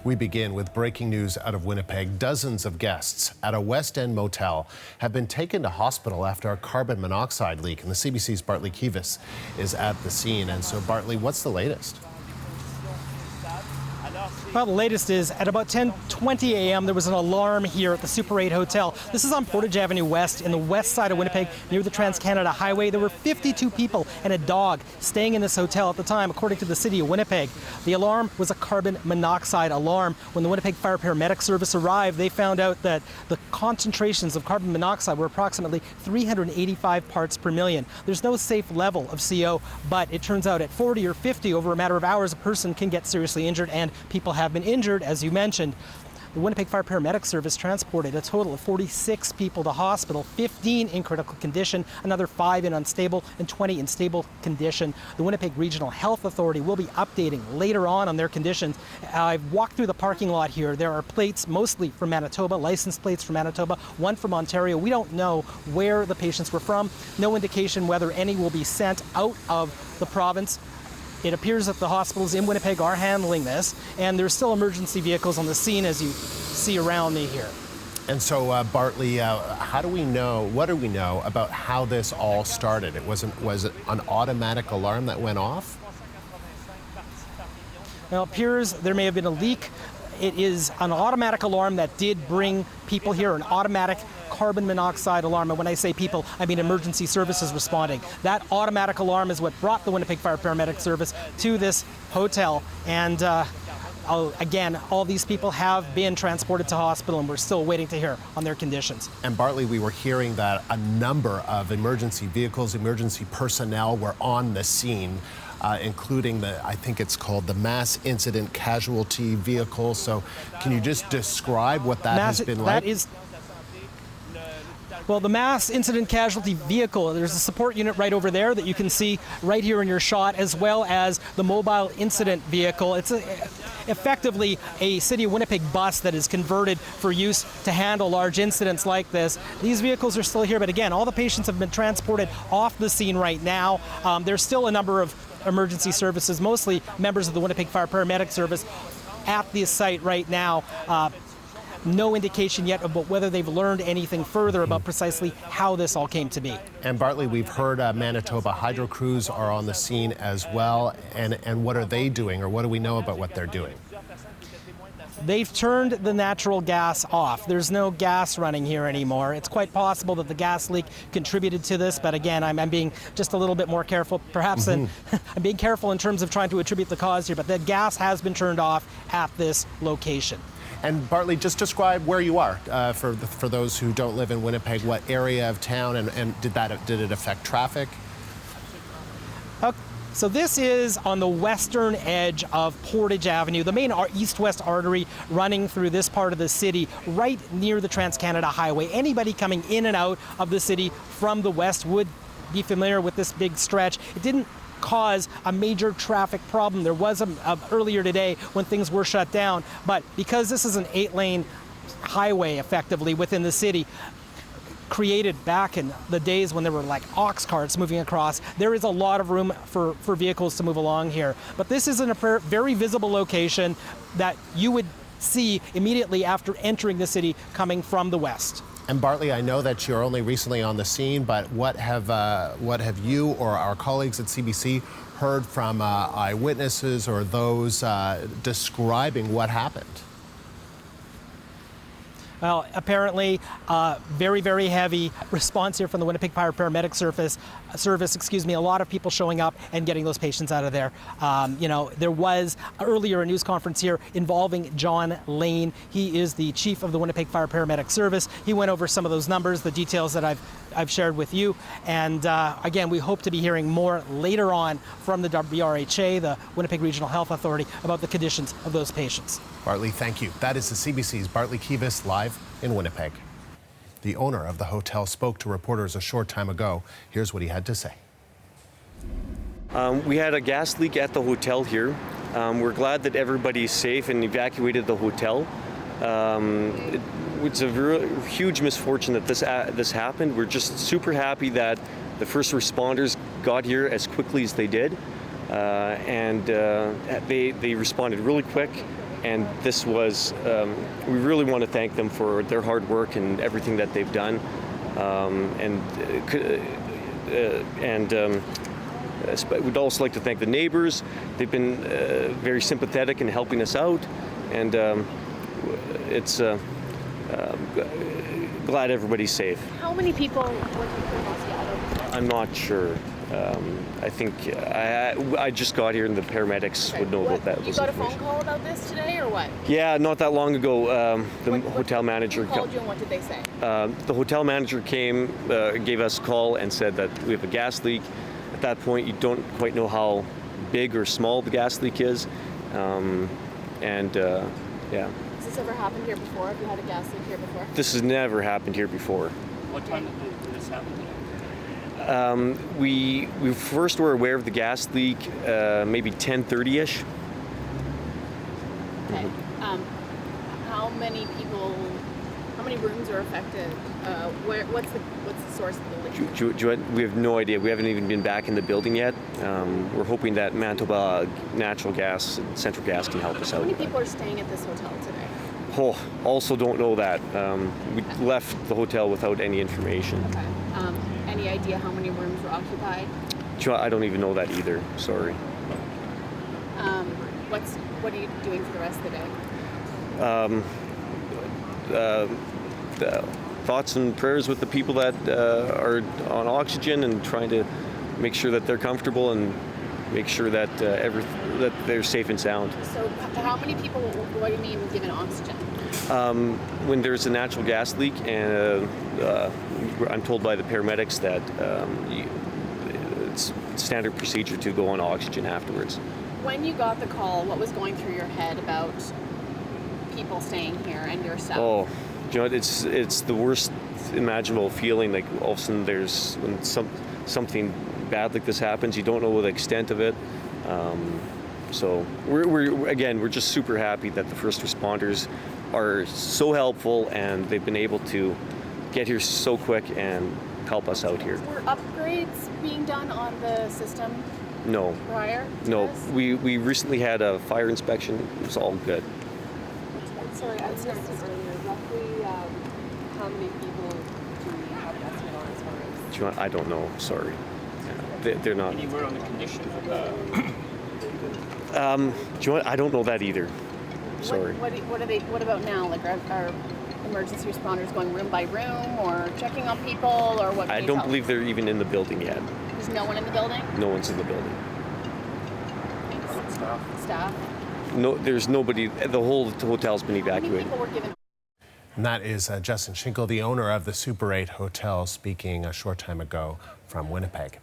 We begin with breaking news out of Winnipeg. Dozens of guests at a West End motel have been taken to hospital after a carbon monoxide leak. And the CBC's Bartley Kivas is at the scene. And so, Bartley, what's the latest? Well, the latest is at about 10:20 a.m. there was an alarm here at the Super 8 Hotel. This is on Portage Avenue West in the west side of Winnipeg near the Trans-Canada Highway. There were 52 people and a dog staying in this hotel at the time, according to the City of Winnipeg. The alarm was a carbon monoxide alarm. When the Winnipeg Fire Paramedic Service arrived, they found out that the concentrations of carbon monoxide were approximately 385 parts per million. There's no safe level of CO, but it turns out at 40 or 50 over a matter of hours, a person can get seriously injured, and people have been injured, as you mentioned. The Winnipeg Fire Paramedic Service transported a total of 46 people to hospital, 15 in critical condition, another 5 in unstable, and 20 in stable condition. The Winnipeg Regional Health Authority will be updating later on their conditions. I've walked through the parking lot here. There are plates mostly from Manitoba, license plates from Manitoba, one from Ontario. We don't know where the patients were from. No indication whether any will be sent out of the province. It appears that the hospitals in Winnipeg are handling this, and there's still emergency vehicles on the scene, as you see around me here. And so, Bartley, what do we know about how this all started? Was it an automatic alarm that went off? Well, it appears there may have been a leak. It is an automatic alarm that did bring people here, an automatic carbon monoxide alarm. And when I say people, I mean emergency services responding. That automatic alarm is what brought the Winnipeg Fire Paramedic Service to this hotel. And again, all these people have been transported to hospital, and we're still waiting to hear on their conditions. And Bartley, we were hearing that a number of emergency vehicles, emergency personnel were on the scene, including I think it's called the Mass Incident Casualty Vehicle. So can you just describe what that has been like? Well, the Mass Incident Casualty Vehicle, there's a support unit right over there that you can see right here in your shot, as well as the Mobile Incident Vehicle. It's effectively a City of Winnipeg bus that is converted for use to handle large incidents like this. These vehicles are still here, but again, all the patients have been transported off the scene right now. There's still a number of emergency services, mostly members of the Winnipeg Fire Paramedic Service, at this site right now. No indication yet about whether they've learned anything further about precisely how this all came to be. And Bartley, we've heard Manitoba Hydro Crews are on the scene as well. And what are they doing, or what do we know about what they're doing? They've turned the natural gas off. There's no gas running here anymore. It's quite possible that the gas leak contributed to this, but again, I'm being just a little bit more careful, perhaps, than I'm being careful in terms of trying to attribute the cause here, but the gas has been turned off at this location. And Bartley, just describe where you are for those who don't live in Winnipeg. What area of town, and did it affect traffic? So this is on the western edge of Portage Avenue, the main east-west artery running through this part of the city, right near the Trans-Canada Highway. Anybody coming in and out of the city from the west would be familiar with this big stretch. It didn't cause a major traffic problem. There was earlier today when things were shut down, but because this is an 8-lane highway effectively within the city, created back in the days when there were like ox carts moving across, there is a lot of room for vehicles to move along here. But this is a very visible location that you would see immediately after entering the city coming from the west. And Bartley, I know that you're only recently on the scene, but what have you or our colleagues at CBC heard from eyewitnesses or those describing what happened? Well, apparently, very, very heavy response here from the Winnipeg Fire Paramedic Service. A lot of people showing up and getting those patients out of there. There was earlier a news conference here involving John Lane. He is the chief of the Winnipeg Fire Paramedic Service. He went over some of those numbers, the details that I've shared with you. And again, we hope to be hearing more later on from the WRHA, the Winnipeg Regional Health Authority, about the conditions of those patients. Bartley, thank you. That is the CBC's Bartley Kivas live in Winnipeg. The owner of the hotel spoke to reporters a short time ago. Here's what he had to say. We had a gas leak at the hotel here. We're glad that everybody's safe and evacuated the hotel. It's a huge misfortune that this happened. We're just super happy that the first responders got here as quickly as they did. They responded really quick. And this was, we really want to thank them for their hard work and everything that they've done. We'd also like to thank the neighbors. They've been very sympathetic in helping us out, and it's glad everybody's safe. How many people were together? I'm not sure. I think I just got here, and the paramedics would know about that. You got a phone call about this today, or what? Yeah, not that long ago. The hotel manager called you, and what did they say? The hotel manager came, gave us a call, and said that we have a gas leak. At that point, you don't quite know how big or small the gas leak is, yeah. Has this ever happened here before? Have you had a gas leak here before? This has never happened here before. What time did this happen? We first were aware of the gas leak maybe 10:30ish. Okay. How many people? How many rooms are affected? What's the source of the leak? We have no idea. We haven't even been back in the building yet. We're hoping that Manitoba Natural Gas and Central Gas can help us out. How many people are staying at this hotel today? Oh, also don't know that. We left the hotel without any information. Okay. Any idea how many rooms were occupied? I don't even know that either. Sorry. What are you doing for the rest of the day? Thoughts and prayers with the people that are on oxygen, and trying to make sure that they're comfortable and make sure that that they're safe and sound. So how many people, what do you mean given oxygen? When there's a natural gas leak, and I'm told by the paramedics that it's standard procedure to go on oxygen afterwards. When you got the call, what was going through your head about people staying here and yourself? Oh, it's the worst imaginable feeling. Like all of a sudden, when something bad like this happens, you don't know the extent of it. So we're just super happy that the first responders are so helpful, and they've been able to get here so quick and help us out here. Were upgrades being done on the system? No. Prior to No. this? We recently had a fire inspection. It was all good. Sorry, I was just earlier. Roughly, how many people do we have an estimate on as far as? I don't know. Sorry. They're not. Any word on the condition of I don't know that either. Sorry. What about now? Like, are emergency responders going room by room, or checking on people, or what? I don't believe they're even in the building yet. There's no one in the building? No one's in the building. Staff? No, there's nobody. The whole hotel's been How many evacuated. people were given? And that is Justin Schinkel, the owner of the Super 8 Hotel, speaking a short time ago from Winnipeg.